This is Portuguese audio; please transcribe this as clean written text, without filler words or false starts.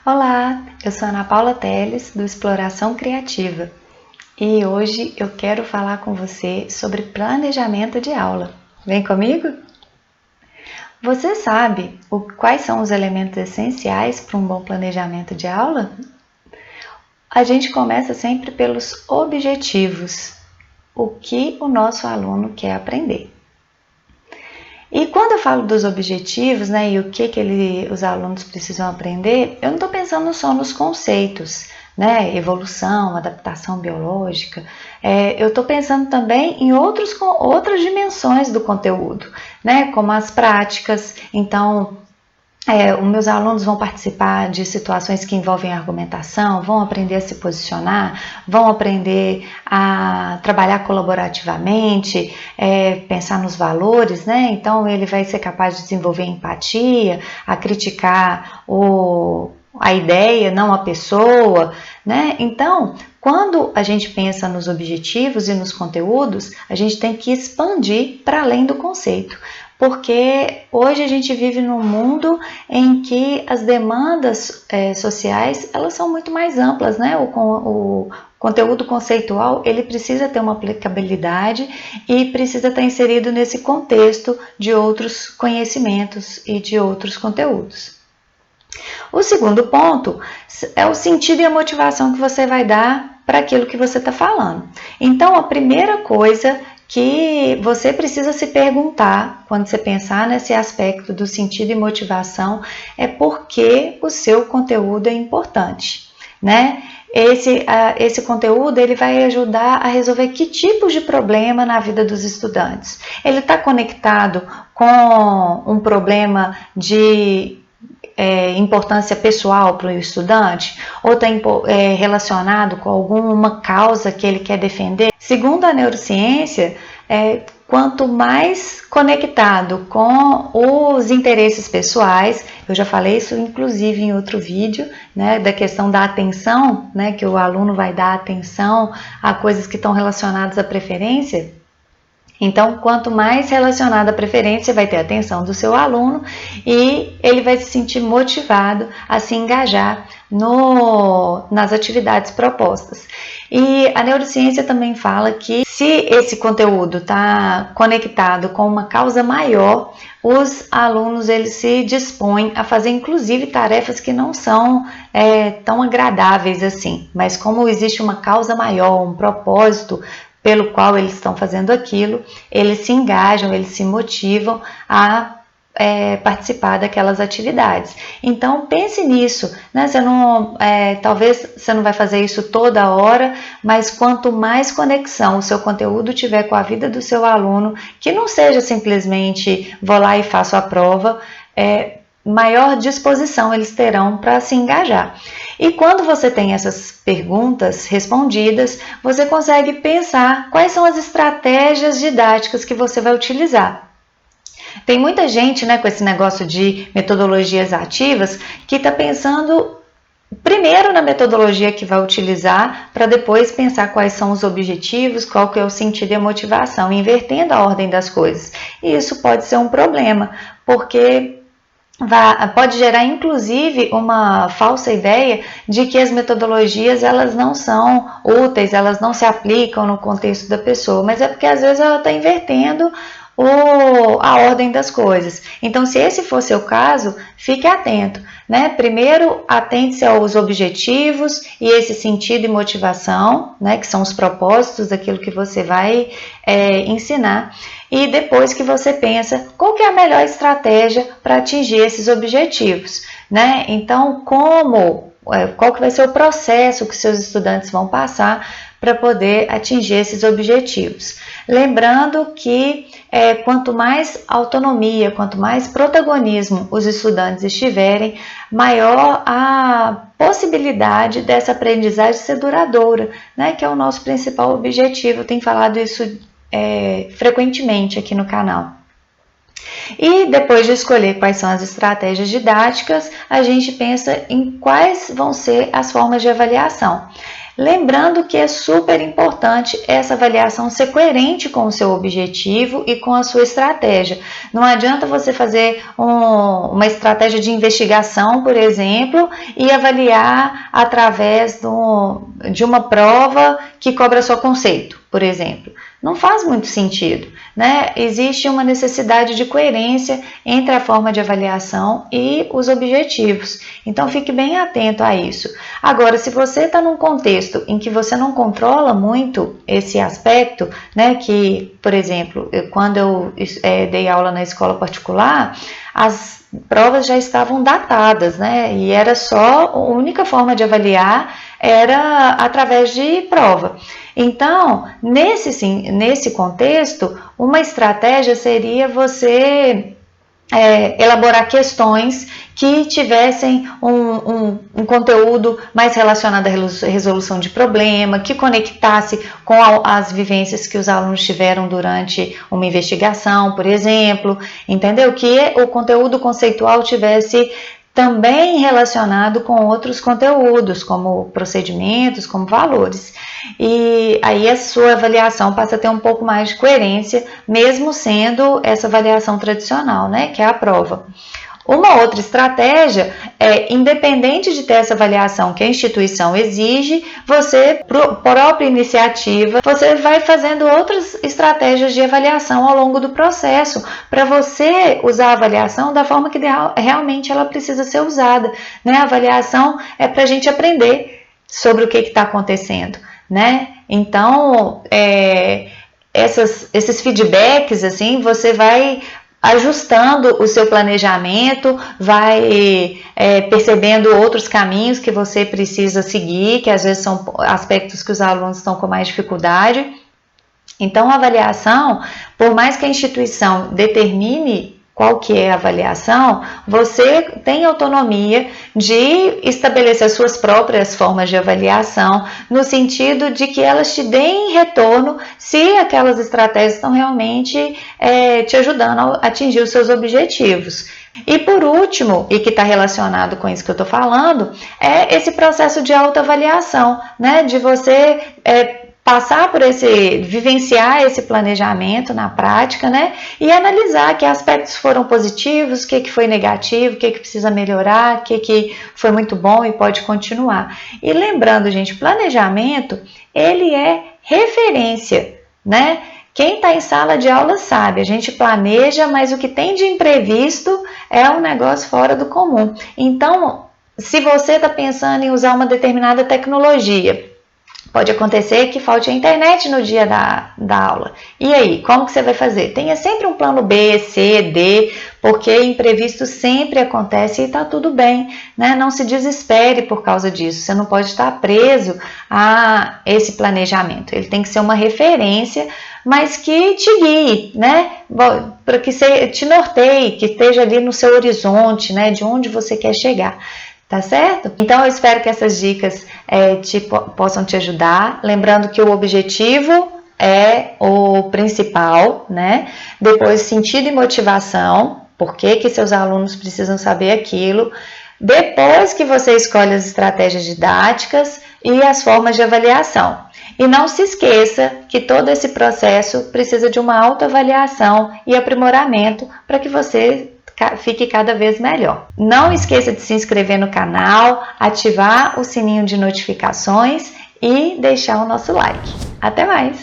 Olá, eu sou Ana Paula Teles, do Exploração Criativa, e hoje eu quero falar com você sobre planejamento de aula. Vem comigo? Você sabe quais são os elementos essenciais para um bom planejamento de aula? A gente começa sempre pelos objetivos, o que o nosso aluno quer aprender. E quando eu falo dos objetivos, e o que os alunos precisam aprender, eu não estou pensando só nos conceitos, evolução, adaptação biológica, eu estou pensando também em outras dimensões do conteúdo, como as práticas. Então, os meus alunos vão participar de situações que envolvem argumentação, vão aprender a se posicionar, vão aprender a trabalhar colaborativamente, pensar nos valores, Então ele vai ser capaz de desenvolver empatia, a criticar a ideia, não a pessoa, Então, quando a gente pensa nos objetivos e nos conteúdos, a gente tem que expandir para além do conceito. Porque hoje a gente vive num mundo em que as demandas sociais elas são muito mais amplas, O conteúdo conceitual ele precisa ter uma aplicabilidade e precisa estar inserido nesse contexto de outros conhecimentos e de outros conteúdos. O segundo ponto é o sentido e a motivação que você vai dar para aquilo que você está falando. Então, a primeira coisa que você precisa se perguntar quando você pensar nesse aspecto do sentido e motivação é por que o seu conteúdo é importante, Esse conteúdo ele vai ajudar a resolver que tipos de problema na vida dos estudantes. Ele está conectado com um problema de importância pessoal para o estudante ou está relacionado com alguma causa que ele quer defender? Segundo a neurociência, quanto mais conectado com os interesses pessoais, eu já falei isso inclusive em outro vídeo, da questão da atenção, que o aluno vai dar atenção a coisas que estão relacionadas à preferência. Então, quanto mais relacionado à preferência, vai ter a atenção do seu aluno e ele vai se sentir motivado a se engajar nas atividades propostas. E a neurociência também fala que se esse conteúdo está conectado com uma causa maior, os alunos eles se dispõem a fazer inclusive tarefas que não são tão agradáveis assim, mas como existe uma causa maior, um propósito pelo qual eles estão fazendo aquilo, eles se engajam, eles se motivam a participar daquelas atividades. Então pense nisso, talvez você não vai fazer isso toda hora, mas quanto mais conexão o seu conteúdo tiver com a vida do seu aluno, que não seja simplesmente vou lá e faço a prova, maior disposição eles terão para se engajar. E quando você tem essas perguntas respondidas, você consegue pensar quais são as estratégias didáticas que você vai utilizar. Tem muita gente, com esse negócio de metodologias ativas que está pensando primeiro na metodologia que vai utilizar para depois pensar quais são os objetivos, qual que é o sentido e a motivação, invertendo a ordem das coisas. E isso pode ser um problema, porque pode gerar inclusive uma falsa ideia de que as metodologias elas não são úteis, elas não se aplicam no contexto da pessoa, mas é porque às vezes ela está invertendo a ordem das coisas. Então, se esse for seu caso, fique atento, Primeiro, atente-se aos objetivos e esse sentido e motivação, que são os propósitos daquilo que você vai ensinar. E depois que você pensa qual que é a melhor estratégia para atingir esses objetivos, Então, qual que vai ser o processo que seus estudantes vão passar para poder atingir esses objetivos. Lembrando que quanto mais autonomia, quanto mais protagonismo os estudantes estiverem, maior a possibilidade dessa aprendizagem ser duradoura, que é o nosso principal objetivo. Eu tenho falado isso frequentemente aqui no canal. E depois de escolher quais são as estratégias didáticas, a gente pensa em quais vão ser as formas de avaliação. Lembrando que é super importante essa avaliação ser coerente com o seu objetivo e com a sua estratégia. Não adianta você fazer uma estratégia de investigação, por exemplo, e avaliar através de uma prova que cobra só conceito, por exemplo. Não faz muito sentido, né? Existe uma necessidade de coerência entre a forma de avaliação e os objetivos. Então, fique bem atento a isso. Agora, se você está num contexto em que você não controla muito esse aspecto, né? Que, por exemplo, quando eu dei aula na escola particular, as provas já estavam datadas, né? E era só a única forma de avaliar era através de prova. Então, nesse contexto, uma estratégia seria você elaborar questões que tivessem um conteúdo mais relacionado à resolução de problema, que conectasse com as vivências que os alunos tiveram durante uma investigação, por exemplo, entendeu? Que o conteúdo conceitual tivesse também relacionado com outros conteúdos, como procedimentos, como valores. E aí a sua avaliação passa a ter um pouco mais de coerência, mesmo sendo essa avaliação tradicional, né, que é a prova. Uma outra estratégia é, independente de ter essa avaliação que a instituição exige, você, por própria iniciativa, você vai fazendo outras estratégias de avaliação ao longo do processo, para você usar a avaliação da forma que realmente ela precisa ser usada, né? A avaliação é para a gente aprender sobre o que está acontecendo, né? Então, esses feedbacks, assim, você vai ajustando o seu planejamento, vai percebendo outros caminhos que você precisa seguir, que às vezes são aspectos que os alunos estão com mais dificuldade. Então, a avaliação, por mais que a instituição determine qual que é a avaliação, você tem autonomia de estabelecer suas próprias formas de avaliação, no sentido de que elas te deem retorno se aquelas estratégias estão realmente te ajudando a atingir os seus objetivos. E por último, e que está relacionado com isso que eu estou falando, é esse processo de autoavaliação, né? De você passar por vivenciar esse planejamento na prática, né? E analisar que aspectos foram positivos, o que foi negativo, o que precisa melhorar, o que foi muito bom e pode continuar. E lembrando, gente, planejamento, ele é referência, né? Quem está em sala de aula sabe, a gente planeja, mas o que tem de imprevisto é um negócio fora do comum. Então, se você está pensando em usar uma determinada tecnologia, pode acontecer que falte a internet no dia da aula. E aí, como que você vai fazer? Tenha sempre um plano B, C, D, porque imprevisto sempre acontece e está tudo bem, né? Não se desespere por causa disso. Você não pode estar preso a esse planejamento. Ele tem que ser uma referência, mas que te guie, né? Para que você te norteie, que esteja ali no seu horizonte, né? De onde você quer chegar. Tá certo? Então eu espero que essas dicas possam te ajudar. Lembrando que o objetivo é o principal, né? Depois, sentido e motivação. Por que seus alunos precisam saber aquilo? Depois que você escolhe as estratégias didáticas e as formas de avaliação. E não se esqueça que todo esse processo precisa de uma autoavaliação e aprimoramento para que você fique cada vez melhor. Não esqueça de se inscrever no canal, ativar o sininho de notificações e deixar o nosso like. Até mais!